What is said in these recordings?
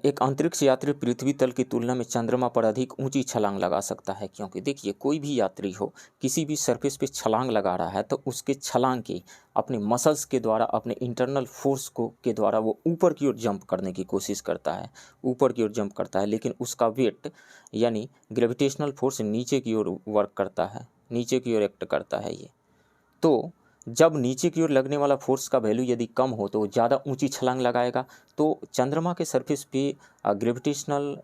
एक अंतरिक्ष यात्री पृथ्वी तल की तुलना में चंद्रमा पर अधिक ऊंची छलांग लगा सकता है, क्योंकि देखिए कोई भी यात्री हो किसी भी सरफेस पे छलांग लगा रहा है तो उसके छलांग के अपने मसल्स के द्वारा, अपने इंटरनल फोर्स को के द्वारा वो ऊपर की ओर जंप करने की कोशिश करता है, ऊपर की ओर जंप करता है, लेकिन उसका वेट यानी ग्रेविटेशनल फोर्स नीचे की ओर वर्क करता है, नीचे की ओर एक्ट करता है ये। तो जब नीचे की ओर लगने वाला फोर्स का वैल्यू यदि कम हो तो ज़्यादा ऊंची छलांग लगाएगा। तो चंद्रमा के सरफेस पे ग्रेविटेशनल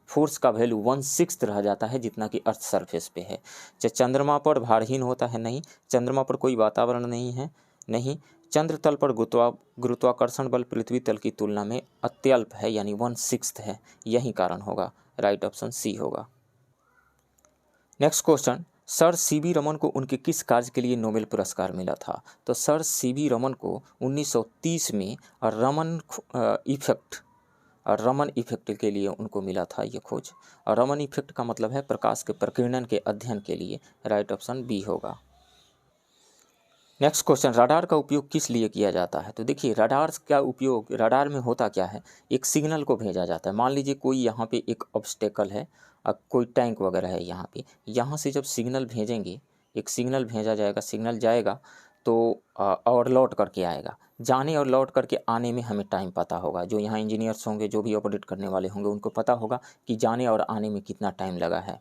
फोर्स का वैल्यू 1/6 रह जाता है जितना कि अर्थ सरफेस पे है। चंद्रमा पर भारहीन होता है? नहीं। चंद्रमा पर कोई वातावरण नहीं है? नहीं। चंद्र तल पर गुरुत्वाकर्षण बल पृथ्वी तल की तुलना में अत्यल्प है, यानी 1/6 है। यही कारण होगा, राइट ऑप्शन सी होगा। Next question, sir CV Raman को उनके किस कार्य के लिए नोबेल पुरस्कार मिला था? तो सर सीवी रमन को 1930 में रमन इफेक्ट के लिए उनको मिला था ये खोज। और रमन इफेक्ट का मतलब है प्रकाश के प्रकीर्णन के अध्ययन के लिए, राइट ऑप्शन बी होगा। नेक्स्ट क्वेश्चन, रडार का उपयोग किस लिए किया जाता है? तो देखिए रडार का उपयोग, रडार में होता क्या है, एक सिग्नल को भेजा जाता है। मान लीजिए कोई यहाँ पे एक ऑब्स्टेकल है, कोई टैंक वगैरह है यहाँ पे, यहाँ से जब सिग्नल भेजेंगे, एक सिग्नल भेजा जाएगा, सिग्नल जाएगा तो और लौट करके आएगा। जाने और लौट करके आने में हमें टाइम पता होगा। जो यहाँ इंजीनियर्स होंगे, जो भी ऑपरेट करने वाले होंगे, उनको पता होगा कि जाने और आने में कितना टाइम लगा है।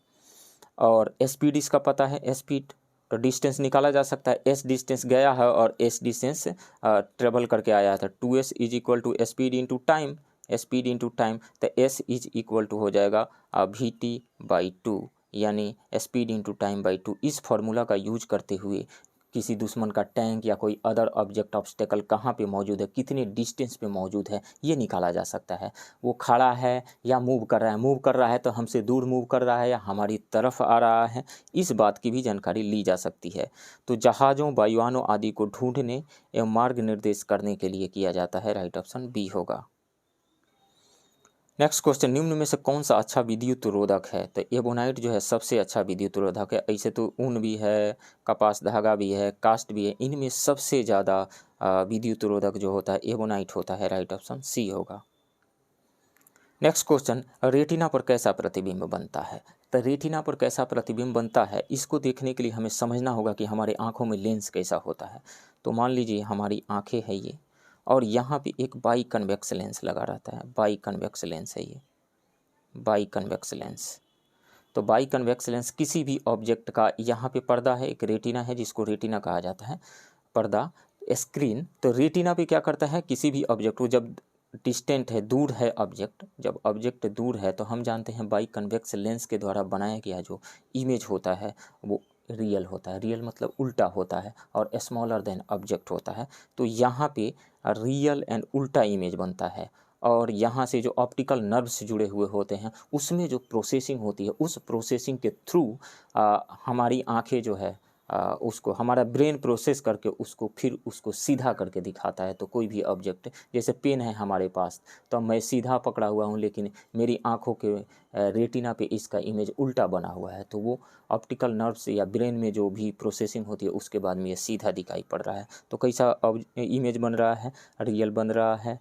और स्पीड इसका पता है, स्पीड तो डिस्टेंस निकाला जा सकता है। एस डिस्टेंस गया है और एस डिस्टेंस ट्रेवल करके आया था। 2s is equal to speed into time, speed into time, तो एस इज इक्वल टू हो जाएगा VT/2, यानी स्पीड इंटू टाइम बाई 2। इस फार्मूला का यूज करते हुए किसी दुश्मन का टैंक या कोई अदर ऑब्जेक्ट ऑब्स्टेकल कहाँ पे मौजूद है, कितने डिस्टेंस पे मौजूद है, ये निकाला जा सकता है। वो खड़ा है या मूव कर रहा है, मूव कर रहा है तो हमसे दूर मूव कर रहा है या हमारी तरफ आ रहा है, इस बात की भी जानकारी ली जा सकती है। तो जहाज़ों, वायुयानों आदि को ढूंढने एवं मार्ग निर्देश करने के लिए किया जाता है, राइट ऑप्शन बी होगा। नेक्स्ट क्वेश्चन, निम्न में से कौन सा अच्छा विद्युत रोधक है? तो एबोनाइट जो है सबसे अच्छा विद्युत रोधक है। ऐसे तो ऊन भी है, कपास धागा भी है, कास्ट भी है, इनमें सबसे ज़्यादा विद्युत रोधक जो होता है एबोनाइट होता है, राइट ऑप्शन सी होगा। नेक्स्ट क्वेश्चन, रेटिना पर कैसा प्रतिबिंब बनता है? तो रेटिना पर कैसा प्रतिबिंब बनता है, इसको देखने के लिए हमें समझना होगा कि हमारे आँखों में लेंस कैसा होता है। तो मान लीजिए हमारी आँखें हैं ये, और यहाँ पे एक बाई कन्वेक्स लेंस लगा रहता है, बाई कन्वेक्स लेंस है ये, बाई कन्वेक्स लेंस। तो बाई कन्वेक्स लेंस किसी भी ऑब्जेक्ट का, यहाँ पे पर्दा है, एक रेटिना है जिसको रेटिना कहा जाता है, पर्दा, स्क्रीन। तो रेटिना पे क्या करता है, किसी भी ऑब्जेक्ट को जब डिस्टेंट है, दूर है ऑब्जेक्ट, जब ऑब्जेक्ट दूर है तो हम जानते हैं बाई कन्वेक्स लेंस के द्वारा बनाया गया जो इमेज होता है वो रियल होता है। रियल मतलब उल्टा होता है, और स्मॉलर देन ऑब्जेक्ट होता है। तो यहाँ पे रियल एंड उल्टा इमेज बनता है। और यहाँ से जो ऑप्टिकल नर्व से जुड़े हुए होते हैं उसमें जो प्रोसेसिंग होती है, उस प्रोसेसिंग के थ्रू हमारी आंखें जो है उसको हमारा ब्रेन प्रोसेस करके उसको फिर उसको सीधा करके दिखाता है। तो कोई भी ऑब्जेक्ट, जैसे पेन है हमारे पास, तो मैं सीधा पकड़ा हुआ हूँ लेकिन मेरी आंखों के रेटिना पे इसका इमेज उल्टा बना हुआ है, तो वो ऑप्टिकल नर्व्स या ब्रेन में जो भी प्रोसेसिंग होती है उसके बाद में ये सीधा दिखाई पड़ रहा है। तो कैसा इमेज बन रहा है, रियल बन रहा है,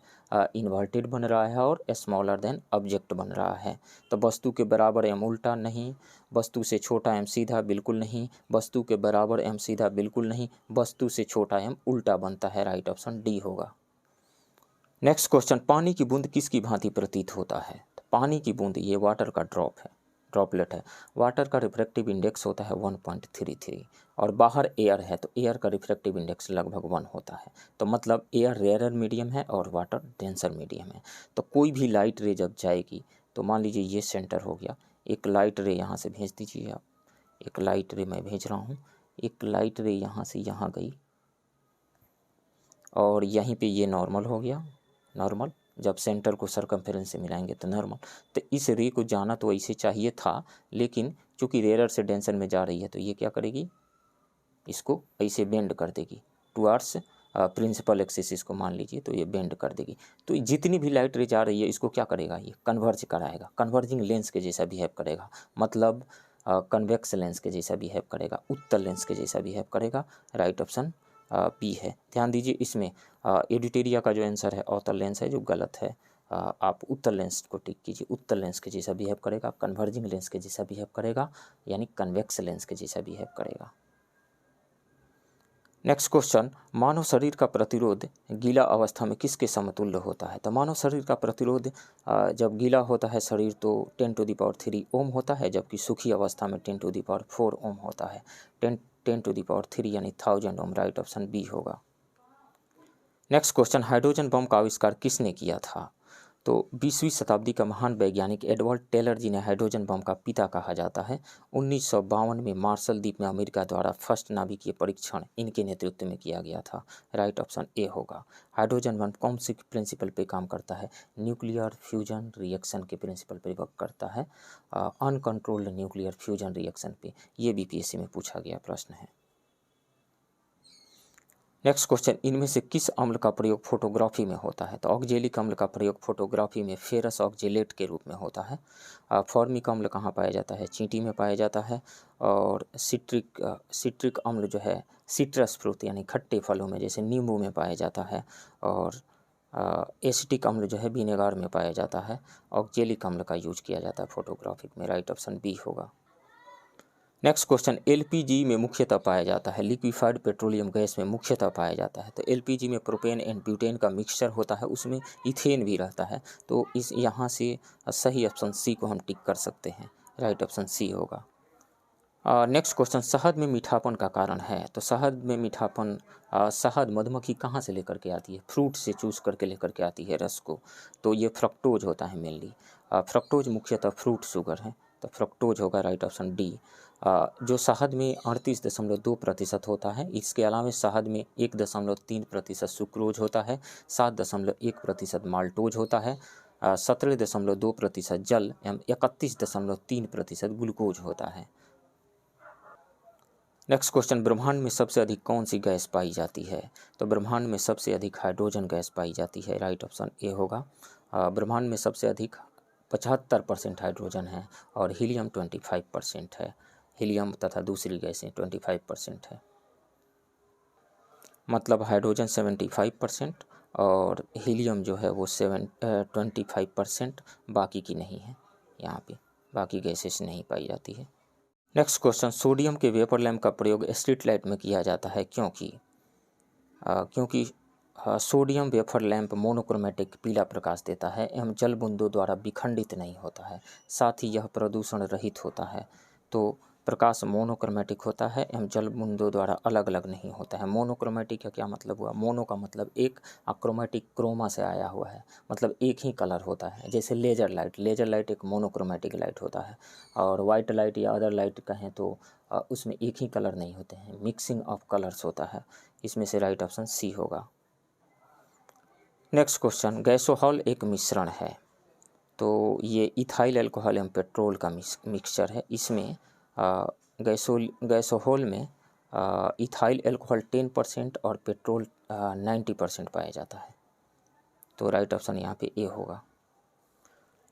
इन्वर्टेड बन रहा है, और स्मॉलर देन ऑब्जेक्ट बन रहा है। तो वस्तु के बराबर एम उल्टा नहीं, वस्तु से छोटा एम सीधा बिल्कुल नहीं, वस्तु के बराबर एम सीधा बिल्कुल नहीं, वस्तु से छोटा एम उल्टा बनता है, राइट ऑप्शन डी होगा। नेक्स्ट क्वेश्चन, पानी की बूंद किसकी भांति प्रतीत होता है? तो पानी की बूंद, ये वाटर का ड्रॉप है, ड्रॉपलेट है। वाटर का रिफ्रैक्टिव इंडेक्स होता है 1.33, और बाहर एयर है तो एयर का रिफ्रैक्टिव इंडेक्स लगभग 1 होता है। तो मतलब एयर रेयरर मीडियम है और वाटर डेंसर मीडियम है। तो कोई भी लाइट रे जब जाएगी, तो मान लीजिए ये सेंटर हो गया, एक लाइट रे यहाँ से भेज दीजिए आप, एक लाइट रे मैं भेज रहा हूँ, एक लाइट रे यहाँ से यहाँ गई, और यहीं पे ये नॉर्मल हो गया, नॉर्मल। जब सेंटर को सरकमफेरेंस से मिलाएंगे तो नॉर्मल। तो इस रे को जाना तो ऐसे चाहिए था, लेकिन चूंकि रेयर से डेंसर में जा रही है तो ये क्या करेगी, इसको ऐसे बेंड कर देगी टुवार्ड्स प्रिंसिपल एक्सिस, इसको मान लीजिए, तो ये बेंड कर देगी। तो जितनी भी लाइट रे जा रही है इसको क्या करेगा, ये कन्वर्ज कराएगा, कन्वर्जिंग लेंस के जैसा बिहेव करेगा, मतलब कन्वेक्स लेंस के जैसा बिहेव करेगा, उत्तल लेंस के जैसा बिहेव करेगा, राइट ऑप्शन बी है। ध्यान दीजिए इसमें एडिटेरिया का जो आंसर है अवतल लेंस है, जो गलत है, आप उत्तल लेंस को टिक कीजिए। उत्तल लेंस के जैसा बिहेव करेगा, कन्वर्जिंग लेंस के जैसा बिहेव करेगा, यानी कन्वेक्स लेंस के जैसा बिहेव करेगा। नेक्स्ट क्वेश्चन, मानव शरीर का प्रतिरोध गीला अवस्था में किसके समतुल्य होता है? तो मानव शरीर का प्रतिरोध जब गीला होता है शरीर तो 10⁻³ ओम होता है, जबकि सूखी अवस्था में 10⁻⁴ ओम होता है। 10⁻³ यानी 1000 ओम। राइट ऑप्शन बी होगा। नेक्स्ट क्वेश्चन, हाइड्रोजन बम का आविष्कार किसने किया था? तो 20वीं शताब्दी का महान वैज्ञानिक एडवर्ड टेलर जिन्हें हाइड्रोजन बम का पिता कहा जाता है, 1952 में मार्शल द्वीप में अमेरिका द्वारा फर्स्ट नाभिकीय परीक्षण इनके नेतृत्व में किया गया था। राइट ऑप्शन ए होगा। हाइड्रोजन बम कौन सी प्रिंसिपल पे काम करता है? न्यूक्लियर फ्यूजन रिएक्शन के प्रिंसिपल पे वर्क करता है, अनकंट्रोल्ड न्यूक्लियर फ्यूजन रिएक्शन पे। ये बीपीएससी में पूछा गया प्रश्न है। नेक्स्ट क्वेश्चन, इनमें से किस अम्ल का प्रयोग फोटोग्राफी में होता है? तो ऑक्जेलिक अम्ल का प्रयोग फोटोग्राफी में फेरस ऑक्जेलेट के रूप में होता है। फॉर्मिक अम्ल कहाँ पाया जाता है? चींटी में पाया जाता है। और सिट्रिक अम्ल जो है सिट्रस फ्रूट यानी खट्टे फलों में जैसे नींबू में पाया जाता है। और एसिटिक अम्ल जो है विनेगार में पाया जाता है। ऑक्जेलिक अम्ल का यूज किया जाता है फोटोग्राफिक में। राइट ऑप्शन बी होगा। नेक्स्ट क्वेश्चन, एलपीजी में मुख्यतः पाया जाता है, लिक्विफाइड पेट्रोलियम गैस में मुख्यतः पाया जाता है। तो एलपीजी में प्रोपेन एंड ब्यूटेन का मिक्सचर होता है, उसमें इथेन भी रहता है। तो इस यहाँ से सही ऑप्शन सी को हम टिक कर सकते हैं। राइट ऑप्शन सी होगा। नेक्स्ट क्वेश्चन, शहद में मीठापन का कारण है? तो शहद में मीठापन शहद मधुमक्खी कहाँ से लेकर के आती है? फ्रूट से चूस करके लेकर के आती है रस को। तो ये फ्रक्टोज होता है मेनली। फ्रक्टोज मुख्यतः फ्रूट शुगर है, तो फ्रक्टोज होगा। Right option D. जो शहद में 38.2% होता है। इसके अलावा शहद में 1.3% सुक्रोज होता है, 7.1% माल्टोज होता है, 17.2% जल एवं 31.3% ग्लूकोज होता है। नेक्स्ट क्वेश्चन, ब्रह्मांड में सबसे अधिक कौन सी गैस पाई जाती है? तो ब्रह्मांड में सबसे अधिक हाइड्रोजन गैस पाई जाती है। राइट ऑप्शन ए होगा। ब्रह्मांड में सबसे अधिक 75% हाइड्रोजन है और हीलियम 25% है। हीलियम तथा दूसरी गैसें 25% है। मतलब हाइड्रोजन 75% और हीलियम जो है वो 25%, बाकी की नहीं है। यहाँ पे बाकी गैसेस नहीं पाई जाती है। नेक्स्ट क्वेश्चन, सोडियम के वेपर लैम्प का प्रयोग स्ट्रीट लाइट में किया जाता है क्योंकि सोडियम वेपर लैंप मोनोक्रोमेटिक पीला प्रकाश देता है एवं जल बूंदों द्वारा विखंडित नहीं होता है, साथ ही यह प्रदूषण रहित होता है। तो प्रकाश मोनोक्रोमेटिक होता है एवं जल बूंदों द्वारा अलग अलग नहीं होता है। मोनोक्रोमेटिक का क्या मतलब हुआ? मोनो का मतलब एक, क्रोमेटिक क्रोमा से आया हुआ है, मतलब एक ही कलर होता है। जैसे लेजर लाइट एक मोनोक्रोमेटिक लाइट होता है। और वाइट लाइट या अदर लाइट कहें तो उसमें एक ही कलर नहीं होते हैं, मिक्सिंग ऑफ कलर्स होता है। इसमें से राइट ऑप्शन सी होगा। नेक्स्ट क्वेश्चन, गैसोहॉल एक मिश्रण है, तो ये इथाइल अल्कोहल एवं पेट्रोल का मिक्सचर है। इसमें गैसोहॉल में इथाइल अल्कोहल 10% और पेट्रोल 90% पाया जाता है। तो राइट ऑप्शन यहाँ पे ए होगा।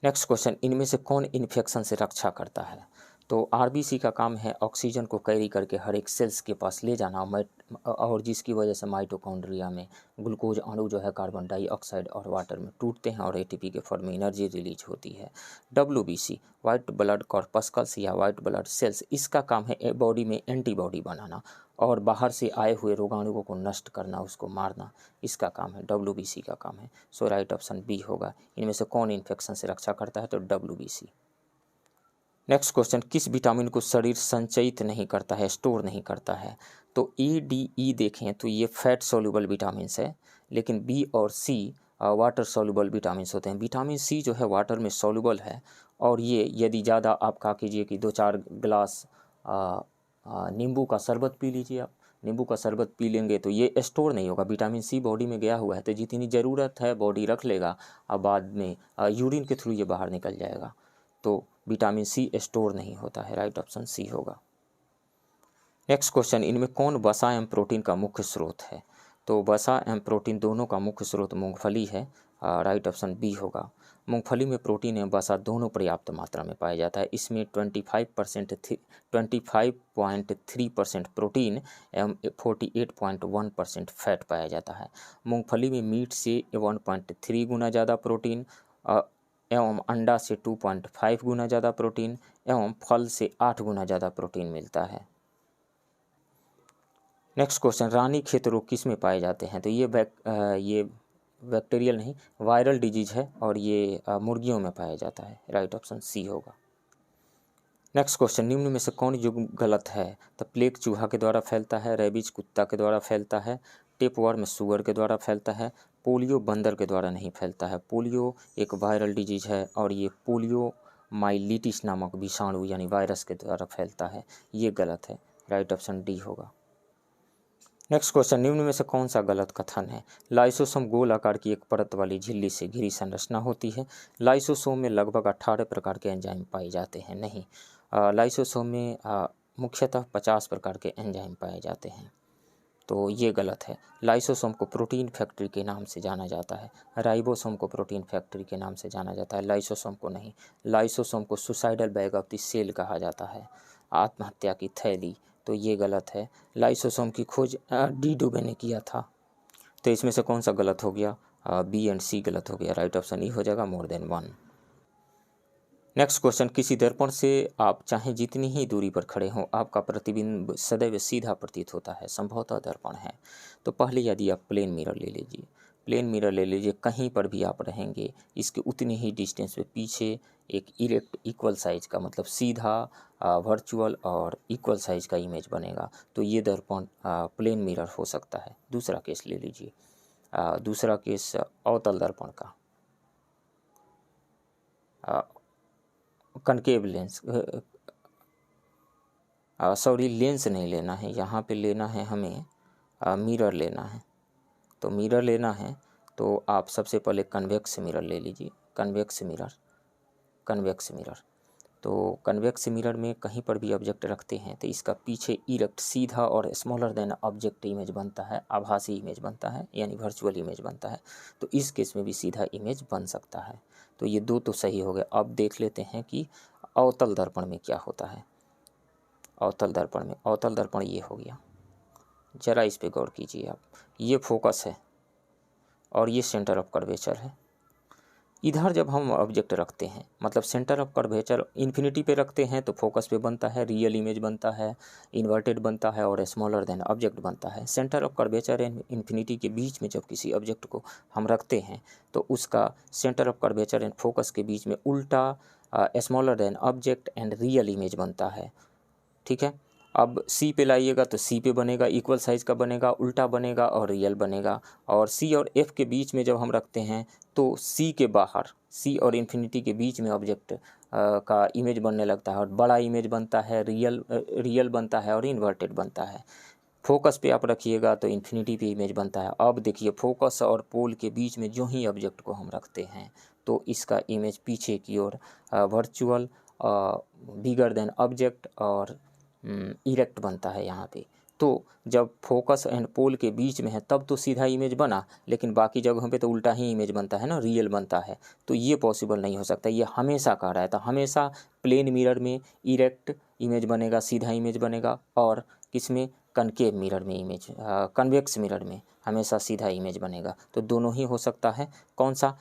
नेक्स्ट क्वेश्चन, इनमें से कौन इन्फेक्शन से रक्षा करता है? तो आरबीसी का काम है ऑक्सीजन को कैरी करके हर एक सेल्स के पास ले जाना, और जिसकी वजह से माइटोकॉन्ड्रिया में ग्लूकोज अणु जो है कार्बन डाइऑक्साइड और वाटर में टूटते हैं और एटीपी के फॉर्म में एनर्जी रिलीज होती है। डब्ल्यूबीसी वाइट ब्लड कॉर्पस्कल्स या वाइट ब्लड सेल्स, इसका काम है बॉडी में एंटीबॉडी बनाना और बाहर से आए हुए रोगाणुओं को नष्ट करना, उसको मारना, इसका काम है, डब्ल्यूबीसी का काम है। सो राइट ऑप्शन बी होगा। इनमें से कौन इन्फेक्शन से रक्षा करता है? तो डब्ल्यूबीसी। नेक्स्ट क्वेश्चन, किस विटामिन को शरीर संचयित नहीं करता है, स्टोर नहीं करता है? तो ए डी ई देखें तो ये फैट सोल्यूबल विटामिन है, लेकिन बी और सी वाटर सोल्यूबल विटामिन होते हैं। विटामिन सी जो है वाटर में सोल्यूबल है, और ये यदि ज़्यादा आप कहा कीजिए कि 2-4 गिलास नींबू का शरबत पी लीजिए, आप नींबू का शरबत पी लेंगे तो ये स्टोर नहीं होगा। विटामिन सी बॉडी में गया हुआ है तो जितनी ज़रूरत है बॉडी रख लेगा, और बाद में यूरिन के थ्रू ये बाहर निकल जाएगा। तो विटामिन सी स्टोर नहीं होता है। राइट ऑप्शन सी होगा। नेक्स्ट क्वेश्चन, इनमें कौन वसा एवं प्रोटीन का मुख्य स्रोत है? तो वसा एवं प्रोटीन दोनों का मुख्य स्रोत मूंगफली है। राइट ऑप्शन बी होगा। मूंगफली में प्रोटीन एवं वसा दोनों पर्याप्त मात्रा में पाया जाता है। इसमें 25.3% प्रोटीन एवं 48.1% फैट पाया जाता है। मूंगफली में मीट से 1.3 गुना ज़्यादा प्रोटीन एवं अंडा से 2.5 गुना ज़्यादा प्रोटीन एवं फल से 8 गुना ज़्यादा प्रोटीन मिलता है। नेक्स्ट क्वेश्चन, रानीखेत रोग किस में पाए जाते हैं? तो ये बैक्टीरियल नहीं, वायरल डिजीज है और ये मुर्गियों में पाया जाता है। राइट ऑप्शन सी होगा। नेक्स्ट क्वेश्चन, निम्न में से कौन युग गलत है? तो प्लेग चूहा के द्वारा फैलता है, रेबीज कुत्ता के द्वारा फैलता है, टेपवर्म सुअर के द्वारा फैलता है, पोलियो बंदर के द्वारा नहीं फैलता है। पोलियो एक वायरल डिजीज है और ये पोलियो माइलिटिस नामक विषाणु यानी वायरस के द्वारा फैलता है। ये गलत है। राइट ऑप्शन डी होगा। नेक्स्ट क्वेश्चन, निम्न में से कौन सा गलत कथन है? लाइसोसोम गोल आकार की एक परत वाली झिल्ली से घिरी संरचना होती है। लाइसोसोम में लगभग 18 प्रकार के एंजाइम पाए जाते हैं। नहीं, लाइसोसोम में मुख्यतः 50 प्रकार के एंजाइम पाए जाते हैं, तो ये गलत है। लाइसोसोम को प्रोटीन फैक्ट्री के नाम से जाना जाता है, राइबोसोम को प्रोटीन फैक्ट्री के नाम से जाना जाता है, लाइसोसोम को नहीं। लाइसोसोम को suicidal bag of the cell कहा जाता है, आत्महत्या की थैली, तो ये गलत है। लाइसोसोम की खोज डी डुबे ने किया था। तो इसमें से कौन सा गलत हो गया? बी एंड सी गलत हो गया। राइट ऑप्शन ई हो जाएगा, मोर देन 1। नेक्स्ट क्वेश्चन, किसी दर्पण से आप चाहे जितनी ही दूरी पर खड़े हों आपका प्रतिबिंब सदैव सीधा प्रतीत होता है, संभवतः दर्पण है। तो पहले यदि आप प्लेन मिरर ले लीजिए, प्लेन मिरर ले लीजिए, कहीं पर भी आप रहेंगे इसके उतने ही डिस्टेंस पे पीछे एक इरेक्ट इक्वल साइज का, मतलब सीधा वर्चुअल और इक्वल साइज का इमेज बनेगा। तो ये दर्पण प्लेन मिरर हो सकता है। दूसरा केस ले लीजिए, दूसरा केस अवतल दर्पण का, कनकेव लेंस, सॉरी लेंस नहीं लेना है, यहाँ पे लेना है हमें मिरर लेना है। तो मिरर लेना है तो आप सबसे पहले कन्वेक्स मिरर ले लीजिए, कन्वेक्स मिरर। तो कन्वेक्स मिरर में कहीं पर भी ऑब्जेक्ट रखते हैं तो इसका पीछे इरेक्ट सीधा और स्मॉलर देन ऑब्जेक्ट इमेज बनता है, आभासी इमेज बनता है, यानी वर्चुअल इमेज बनता है। तो इस केस में भी सीधा इमेज बन सकता है। तो ये दो तो सही हो गए। अब देख लेते हैं कि अवतल दर्पण में क्या होता है। अवतल दर्पण ये हो गया, ज़रा इस पे गौर कीजिए आप। ये फोकस है और ये सेंटर ऑफ कर्वेचर है। इधर जब हम ऑब्जेक्ट रखते हैं, मतलब सेंटर ऑफ कर्वेचर इन्फिनिटी पे रखते हैं तो फोकस पे बनता है, रियल इमेज बनता है, इन्वर्टेड बनता है और स्मॉलर देन ऑब्जेक्ट बनता है। Centre of curvature and infinity के बीच में जब किसी ऑब्जेक्ट को हम रखते हैं तो उसका centre of curvature and focus के बीच में उल्टा smaller than object and real image बनता है। ठीक है, अब सी पे लाइएगा तो सी पे बनेगा, इक्वल साइज़ का बनेगा, उल्टा बनेगा और रियल बनेगा। और सी और एफ के बीच में जब हम रखते हैं तो सी के बाहर, सी और इन्फिनिटी के बीच में ऑब्जेक्ट का इमेज बनने लगता है और बड़ा इमेज बनता है, रियल बनता है और इन्वर्टेड बनता है। फोकस पे आप रखिएगा तो इन्फिनिटी पे इमेज बनता है। अब देखिए, फोकस और पोल के बीच में जो ही ऑब्जेक्ट को हम रखते हैं तो इसका इमेज पीछे की ओर वर्चुअल, बिगर देन ऑब्जेक्ट और इरेक्ट बनता है यहाँ पे। तो जब फोकस एंड पोल के बीच में है तब तो सीधा इमेज बना, लेकिन बाकी जगहों पे तो उल्टा ही इमेज बनता है ना, रियल बनता है। तो ये पॉसिबल नहीं हो सकता, ये हमेशा कह रहा है। तो हमेशा प्लेन मिरर में इरेक्ट इमेज बनेगा, सीधा इमेज बनेगा, और किसमें, कनकेव मिरर में इमेज, कन्वेक्स मिरर में हमेशा सीधा इमेज बनेगा। तो दोनों ही हो सकता है। कौन सा?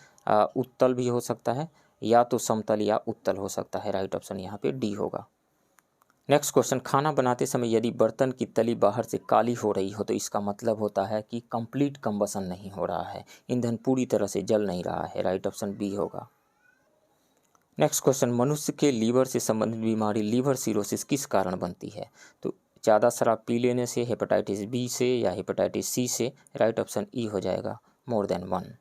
उत्तल भी हो सकता है, या तो समतल या उत्तल हो सकता है। राइट ऑप्शन यहाँ पे डी होगा। नेक्स्ट क्वेश्चन, खाना बनाते समय यदि बर्तन की तली बाहर से काली हो रही हो तो इसका मतलब होता है कि कंप्लीट कंबसन नहीं हो रहा है, ईंधन पूरी तरह से जल नहीं रहा है। राइट ऑप्शन बी होगा। नेक्स्ट क्वेश्चन, मनुष्य के लीवर से संबंधित बीमारी लीवर सिरोसिस किस कारण बनती है? तो ज़्यादा शराब पी लेने से, हेपेटाइटिस बी से या हेपेटाइटिस सी से। राइट ऑप्शन ई हो जाएगा, मोर देन 1।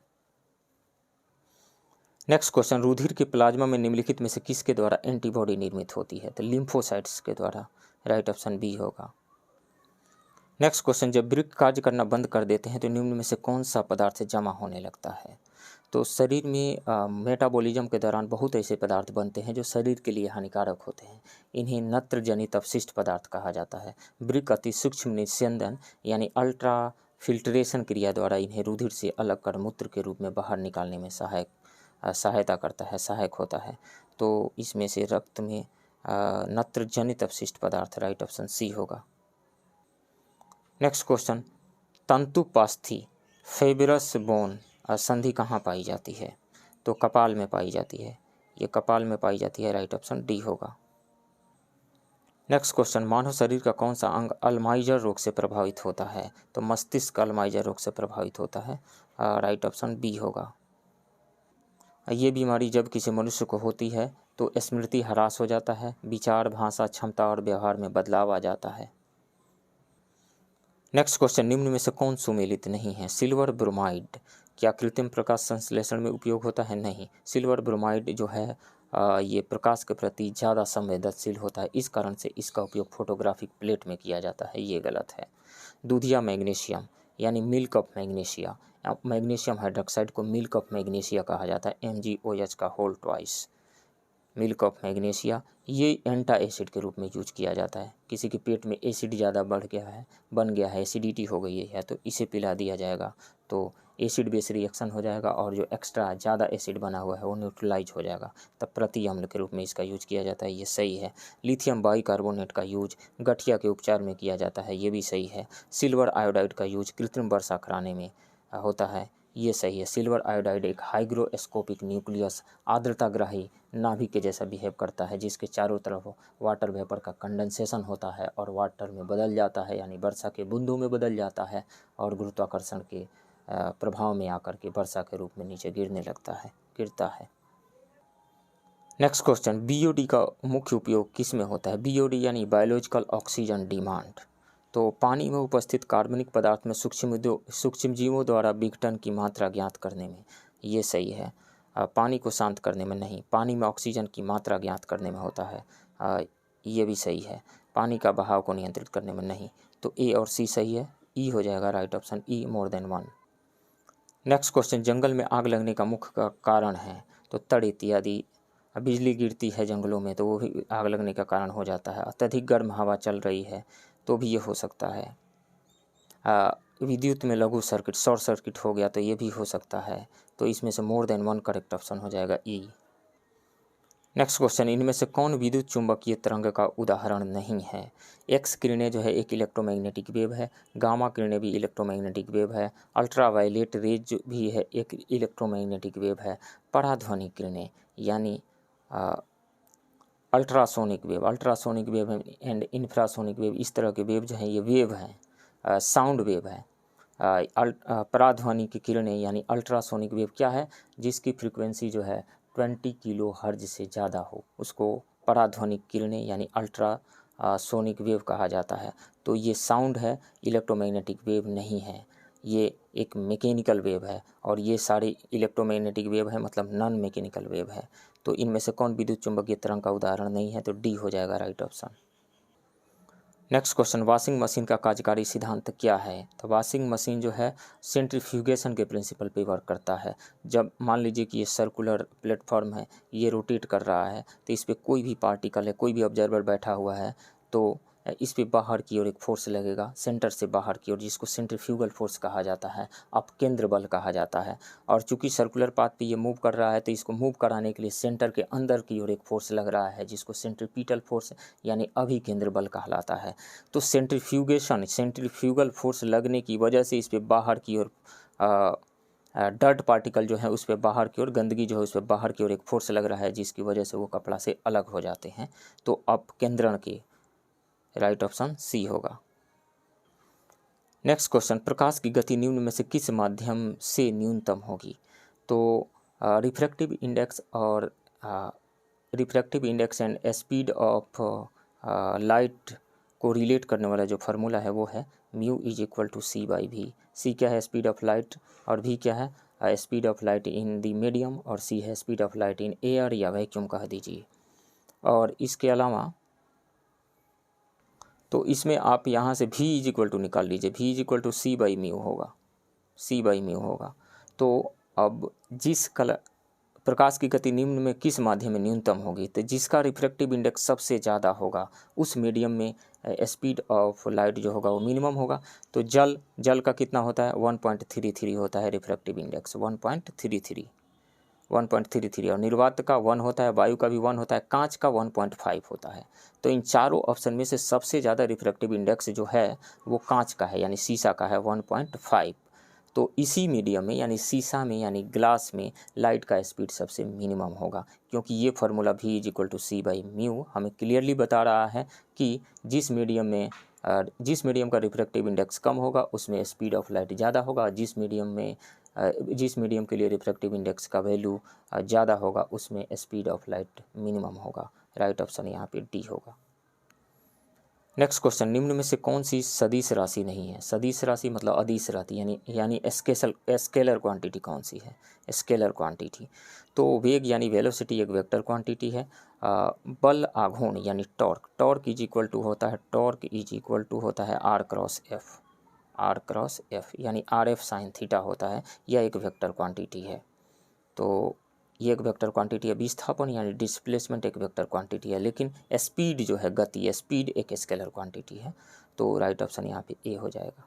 नेक्स्ट क्वेश्चन, रुधिर के प्लाज्मा में निम्नलिखित में से किसके द्वारा एंटीबॉडी निर्मित होती है? तो लिम्फोसाइट्स के द्वारा। राइट ऑप्शन बी होगा। नेक्स्ट क्वेश्चन, जब वृक्क कार्य करना बंद कर देते हैं तो निम्न में से कौन सा पदार्थ जमा होने लगता है? तो शरीर में मेटाबॉलिज्म के दौरान बहुत ऐसे पदार्थ बनते हैं जो शरीर के लिए हानिकारक होते हैं। इन्हें नत्र जनित अपशिष्ट पदार्थ कहा जाता है। वृक्क अति सूक्ष्म निस्यंदन यानी अल्ट्रा फिल्ट्रेशन क्रिया द्वारा इन्हें रुधिर से अलग कर मूत्र के रूप में बाहर निकालने में सहायता करता है, सहायक होता है। तो इसमें से रक्त में नत्र जनित अपशिष्ट पदार्थ। राइट ऑप्शन सी होगा। नेक्स्ट क्वेश्चन, तंतुपास्थी फाइब्रस बोन संधि कहाँ पाई जाती है? तो कपाल में पाई जाती है, ये कपाल में पाई जाती है, राइट ऑप्शन डी होगा। नेक्स्ट क्वेश्चन, मानव शरीर का कौन सा अंग अल्जाइमर रोग से प्रभावित होता है? तो मस्तिष्क अल्जाइमर रोग से प्रभावित होता है, राइट ऑप्शन बी होगा। ये बीमारी जब किसी मनुष्य को होती है तो स्मृति ह्रास हो जाता है, विचार, भाषा, क्षमता और व्यवहार में बदलाव आ जाता है। नेक्स्ट क्वेश्चन, निम्न में से कौन सुमेलित नहीं है? सिल्वर ब्रोमाइड क्या कृत्रिम प्रकाश संश्लेषण में उपयोग होता है? नहीं। सिल्वर ब्रोमाइड जो है ये प्रकाश के प्रति ज़्यादा संवेदनशील होता है, इस कारण से इसका उपयोग फोटोग्राफिक प्लेट में किया जाता है, ये गलत है। दूधिया मैग्नीशियम यानी milk of magnesia, magnesium hydroxide को मिल्क ऑफ मैग्नीशिया कहा जाता है, MgOH का whole twice, milk of magnesia. ये एंटा एसिड के रूप में यूज किया जाता है। किसी के पेट में एसिड ज़्यादा बढ़ गया है, बन गया है, एसिडिटी हो गई है, तो इसे पिला दिया जाएगा तो एसिड बेस रिएक्शन हो जाएगा और जो एक्स्ट्रा ज़्यादा एसिड बना हुआ है वो न्यूट्रलाइज हो जाएगा, तब प्रति अम्ल के रूप में इसका यूज किया जाता है, ये सही है। लिथियम बाइकार्बोनेट का यूज गठिया के उपचार में किया जाता है, ये भी सही है। सिल्वर आयोडाइड का यूज कृत्रिम वर्षा कराने में होता है, ये सही है। सिल्वर आयोडाइड एक हाइग्रोस्कोपिक न्यूक्लियस आर्द्रताग्राही नाभिक के जैसा बिहेव करता है, जिसके चारों तरफ वाटर वेपर का कंडेंसेशन होता है और वाटर में बदल जाता है, यानी वर्षा के बूंदों में बदल जाता है और गुरुत्वाकर्षण के प्रभाव में आकर के वर्षा के रूप में नीचे गिरता है। नेक्स्ट क्वेश्चन, BOD का मुख्य उपयोग किस में होता है? BOD यानी बायोलॉजिकल ऑक्सीजन डिमांड, तो पानी में उपस्थित कार्बनिक पदार्थ में सूक्ष्मजीवों द्वारा विघटन की मात्रा ज्ञात करने में, ये सही है। पानी को शांत करने में नहीं, पानी में ऑक्सीजन की मात्रा ज्ञात करने में होता है, ये भी सही है। पानी का बहाव को नियंत्रित करने में नहीं, तो ए और सी सही है, ई हो जाएगा राइट ऑप्शन, ई मोर देन 1। नेक्स्ट क्वेश्चन, जंगल में आग लगने का मुख्य कारण है? तो तड़ इत्यादि, बिजली गिरती है जंगलों में तो वो भी आग लगने का कारण हो जाता है। अत्यधिक गर्म हवा चल रही है तो भी ये हो सकता है। विद्युत में लघु सर्किट, शॉर्ट सर्किट हो गया तो ये भी हो सकता है, तो इसमें से मोर देन 1 करेक्ट ऑप्शन हो जाएगा ई। नेक्स्ट क्वेश्चन, इनमें से कौन विद्युत चुंबकीय तरंग का उदाहरण नहीं है? एक्स किरणें जो है एक इलेक्ट्रोमैग्नेटिक वेव है, गामा किरणें भी इलेक्ट्रोमैग्नेटिक वेव है, अल्ट्रावायलेट रेज भी है एक इलेक्ट्रोमैग्नेटिक वेव है, पराध्वनिक किरणें यानी ultrasonic wave and infrasonic wave, इस तरह के वेव जो हैं ये वेव हैं, साउंड वेव है। पराध्वनिक किरणें यानी अल्ट्रासोनिक वेव क्या है? जिसकी फ्रीक्वेंसी जो है 20 किलो हर्ज से ज़्यादा हो, उसको पराध्वनिक किरणें यानी सोनिक वेव कहा जाता है। तो ये साउंड है, इलेक्ट्रोमैग्नेटिक वेव नहीं है, ये एक मैकेनिकल वेव है, और ये सारे इलेक्ट्रोमैग्नेटिक वेव है, मतलब नॉन मैकेनिकल वेव है। तो इनमें से कौन विद्युत चुंबकीय तरंग का उदाहरण नहीं है? तो डी हो जाएगा right option. Next question, washing machine का कार्यकारी सिद्धांत क्या है? तो वॉशिंग मशीन जो है सेंट्रीफ्यूगेशन के प्रिंसिपल पे वर्क करता है। जब मान लीजिए कि ये सर्कुलर प्लेटफॉर्म है, ये रोटेट कर रहा है, तो इस पर कोई भी पार्टिकल है, कोई भी ऑब्जर्वर बैठा हुआ है, तो इस पे बाहर की ओर एक फोर्स लगेगा, सेंटर से बाहर की ओर, जिसको सेंट्रीफ्यूगल फोर्स कहा जाता है, अपकेंद्र बल कहा जाता है। और चूंकि सर्कुलर पाथ पे ये मूव कर रहा है, तो इसको मूव कराने के लिए सेंटर के अंदर की ओर एक फोर्स लग रहा है, जिसको सेंट्रीपिटल फोर्स यानी अभिकेंद्र बल कहलाता है। तो सेंट्रीफ्यूगल फोर्स लगने की वजह से इस पे बाहर की ओर डर्ट पार्टिकल जो है उस पर बाहर की ओर, गंदगी जो है उस पर बाहर की ओर एक फोर्स लग रहा है, जिसकी वजह से वो कपड़ा से अलग हो जाते हैं। तो अपकेंद्रण के राइट ऑप्शन सी होगा। नेक्स्ट क्वेश्चन, प्रकाश की गति निम्न में से किस माध्यम से न्यूनतम होगी? तो refractive index and speed of light को रिलेट करने वाला जो फार्मूला है वो है mu is equal to C by V. C क्या है? स्पीड ऑफ लाइट, और वी क्या है? Speed of light in the medium, और सी है speed of light in air या वैक्यूम कह दीजिए। और इसके अलावा तो इसमें आप यहाँ से v इज इक्वल टू निकाल लीजिए, v is equal to C by mu होगा। तो अब जिस प्रकाश की गति निम्न में किस माध्यम में न्यूनतम होगी? तो जिसका रिफ्रैक्टिव इंडेक्स सबसे ज़्यादा होगा उस मीडियम में स्पीड ऑफ लाइट जो होगा वो मिनिमम होगा। तो जल का कितना होता है? 1.33 होता है रिफ्रैक्टिव इंडेक्स, 1.33, और निर्वात का 1 होता है, वायु का भी 1 होता है, कांच का 1.5 होता है। तो इन चारों ऑप्शन में से सबसे ज़्यादा रिफ्रैक्टिव इंडेक्स जो है वो कांच का है, यानी शीशा का है, 1.5। तो इसी मीडियम में यानी शीशा में यानी ग्लास में लाइट का स्पीड सबसे मिनिमम होगा, क्योंकि ये फार्मूला V=c/μ हमें क्लियरली बता रहा है कि जिस मीडियम का रिफ्रैक्टिव इंडेक्स कम होगा उसमें स्पीड ऑफ लाइट ज़्यादा होगा, जिस मीडियम के लिए रिफ्रैक्टिव इंडेक्स का वैल्यू ज़्यादा होगा उसमें स्पीड ऑफ लाइट मिनिमम होगा। राइट ऑप्शन यहाँ पे डी होगा। नेक्स्ट क्वेश्चन, निम्न में से कौन सी सदिश राशि नहीं है? सदिश राशि मतलब अदिश राशि यानी स्केलर क्वांटिटी कौन सी है? Scalar quantity. तो वेग यानी वेलोसिटी एक वेक्टर क्वांटिटी है। बल आघूर्ण यानी टॉर्क इज इक्वल टू होता है आर क्रॉस एफ यानी RF साइन थीटा होता है। यह एक वेक्टर क्वांटिटी है। तो ये एक वेक्टर क्वांटिटी है। विस्थापन यानी डिस्प्लेसमेंट एक वेक्टर क्वांटिटी है, लेकिन स्पीड जो है गति स्पीड एक स्केलर क्वांटिटी है। तो राइट ऑप्शन यहाँ पे ए हो जाएगा।